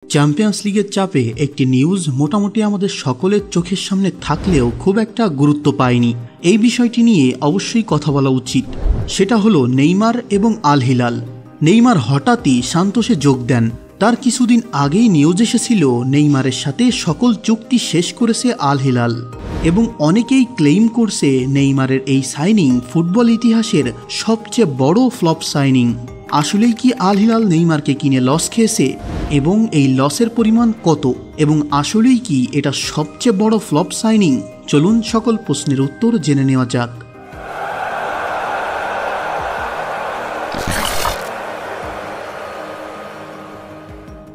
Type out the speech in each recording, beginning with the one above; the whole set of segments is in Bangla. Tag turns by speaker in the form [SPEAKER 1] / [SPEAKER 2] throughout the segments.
[SPEAKER 1] চ্যাম্পিয়ন্স লিগের চাপে একটি নিউজ মোটামুটি আমাদের সকলের চোখের সামনে থাকলেও খুব একটা গুরুত্ব পায়নি। এই বিষয়টি নিয়ে অবশ্যই কথা বলা উচিত। সেটা হলো নেইমার এবং আল হিলাল। নেইমার হঠাৎই সান্তোসে যোগ দেন। তার কিছুদিন আগেই নিউজ এসেছিল নেইমারের সাথে সকল চুক্তি শেষ করেছে আল হিলাল, এবং অনেকেই ক্লেইম করছে নেইমারের এই সাইনিং ফুটবল ইতিহাসের সবচেয়ে বড় ফ্লপ সাইনিং। আসলেই কি আল হিলাল নেইমারকে কিনে লস খেয়েছে, এবং এই লসের পরিমাণ কত, এবং আসলেই কি এটা সবচেয়ে বড় ফ্লপ সাইনিং? চলুন সকল প্রশ্নের উত্তর জেনে নেওয়া যাক।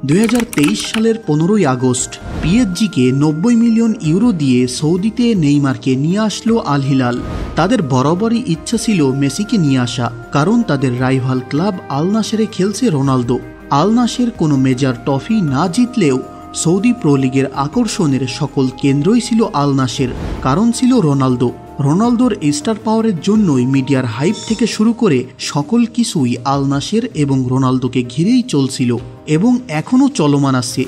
[SPEAKER 1] 2023 সালের 15ই আগস্ট পিএসজিকে 90 মিলিয়ন ইউরো দিয়ে সৌদিতে নেইমারকে নিয়ে আসলো আল হিলাল। তাদের বরাবরই ইচ্ছা ছিল মেসিকে নিয়ে আসা, কারণ তাদের রাইভাল ক্লাব আল নাসেরে খেলছে রোনালদো। আল নাসের কোনো মেজর ট্রফি না জিতলেও সৌদি প্রো লিগের আকর্ষণের সকল কেন্দ্রই ছিল আল নাসের, কারণ ছিল রোনালদো। রোনালদোর স্টার পাওয়ারের জন্যই মিডিয়ার হাইপ থেকে শুরু করে সকল কিছুই আল নাসের এবং রোনালদোকে ঘিরেই চলছিল, এবং এখনও চলমান আছে।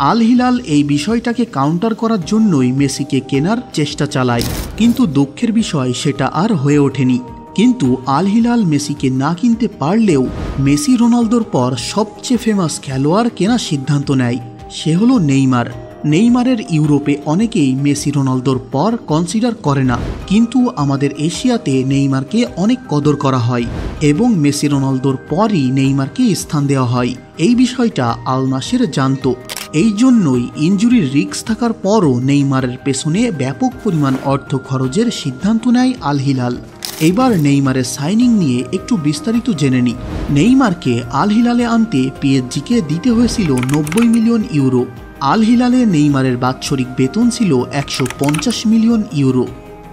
[SPEAKER 1] আল হিলাল এই বিষয়টাকে কাউন্টার করার জন্যই মেসিকে কেনার চেষ্টা চালায়, কিন্তু দুঃখের বিষয় সেটা আর হয়ে ওঠেনি। কিন্তু আল হিলাল মেসিকে না কিনতে পারলেও মেসি রোনালদোর পর সবচেয়ে ফেমাস খেলোয়াড় কেনার সিদ্ধান্ত নেয়, সে হলো নেইমার। নেইমারের ইউরোপে অনেকেই মেসি রোনালদোর পর কনসিডার করে না, কিন্তু আমাদের এশিয়াতে নেইমারকে অনেক কদর করা হয়, এবং মেসি রোনালদোর পরই নেইমারকে স্থান দেওয়া হয়। এই বিষয়টা আল নাসের জানতো। এই জন্যই ইনজুরির রিস্ক থাকার পরও নেইমারের পেছনে ব্যাপক পরিমাণ অর্থ খরচের সিদ্ধান্ত নেয় আল হিলাল। এবার নেইমারের সাইনিং নিয়ে একটু বিস্তারিত জেনে নিই। নেইমারকে আল হিলালে আনতে পিএসজিকে দিতে হয়েছিল 90 মিলিয়ন ইউরো। আল হিলালে নেইমারের বাৎসরিক বেতন ছিল 150 মিলিয়ন ইউরো।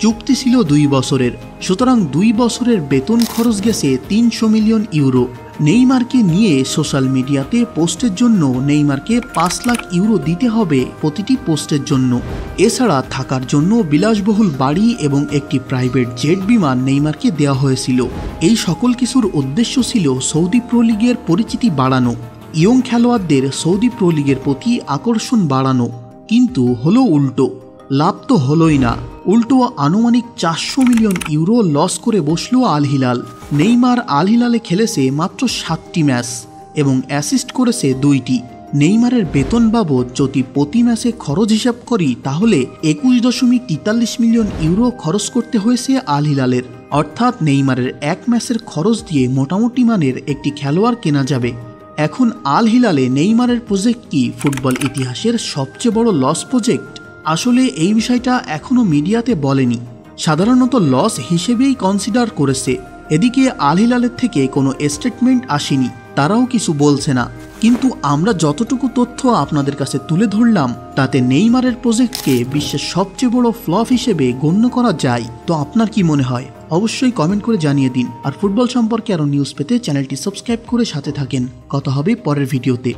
[SPEAKER 1] চুক্তি ছিল 2 বছরের, সুতরাং 2 বছরের বেতন খরচ গেছে 300 মিলিয়ন ইউরো। নেইমারকে নিয়ে সোশ্যাল মিডিয়াতে পোস্টের জন্য নেইমারকে 5 লাখ ইউরো দিতে হবে প্রতিটি পোস্টের জন্য। এছাড়া থাকার জন্য বিলাসবহুল বাড়ি এবং একটি প্রাইভেট জেট বিমান নেইমারকে দেওয়া হয়েছিল। এই সকল কিছুর উদ্দেশ্য ছিল সৌদি প্রো লিগের পরিচিতি বাড়ানো, ইয়ং খেলোয়াড়দের সৌদি প্রো লিগের প্রতি আকর্ষণ বাড়ানো। কিন্তু হলো উল্টো। লাভ তো হলোই না, উল্টো আনুমানিক 400 মিলিয়ন ইউরো লস করে বসলো আল হিলাল। নেইমার আল হিলালে খেলেছে মাত্র 7টি ম্যাচ এবং অ্যাসিস্ট করেছে 2টি। নেইমারের বেতন বাবদ যদি প্রতি ম্যাচে খরচ হিসাব করি, তাহলে 21.43 মিলিয়ন ইউরো খরচ করতে হয়েছে আল হিলালের। অর্থাৎ নেইমারের এক ম্যাচের খরচ দিয়ে মোটামুটি মানের একটি খেলোয়াড় কেনা যাবে। এখন আল হিলালে নেইমারের প্রজেক্ট কি ফুটবল ইতিহাসের সবচেয়ে বড় লস প্রজেক্ট? আসলে এই বিষয়টা এখনও মিডিয়াতে বলেনি, সাধারণত লস হিসেবেই কনসিডার করেছে। এদিকে আল হিলালের থেকে কোনো স্টেটমেন্ট আসেনি, তারাও কিছু বলছে না। কিন্তু আমরা যতটুকু তথ্য আপনাদের কাছে তুলে ধরলাম, তাতে নেইমারের প্রজেক্টকে বিশ্বের সবচেয়ে বড় ফ্লপ হিসেবে গণ্য করা যায়। তো আপনার কি মনে হয় অবশ্যই কমেন্ট করে জানিয়ে দিন। আর ফুটবল সম্পর্কে আরও নিউজ পেতে চ্যানেলটি সাবস্ক্রাইব করে সাথে থাকেন। কথা হবে পরের ভিডিওতে।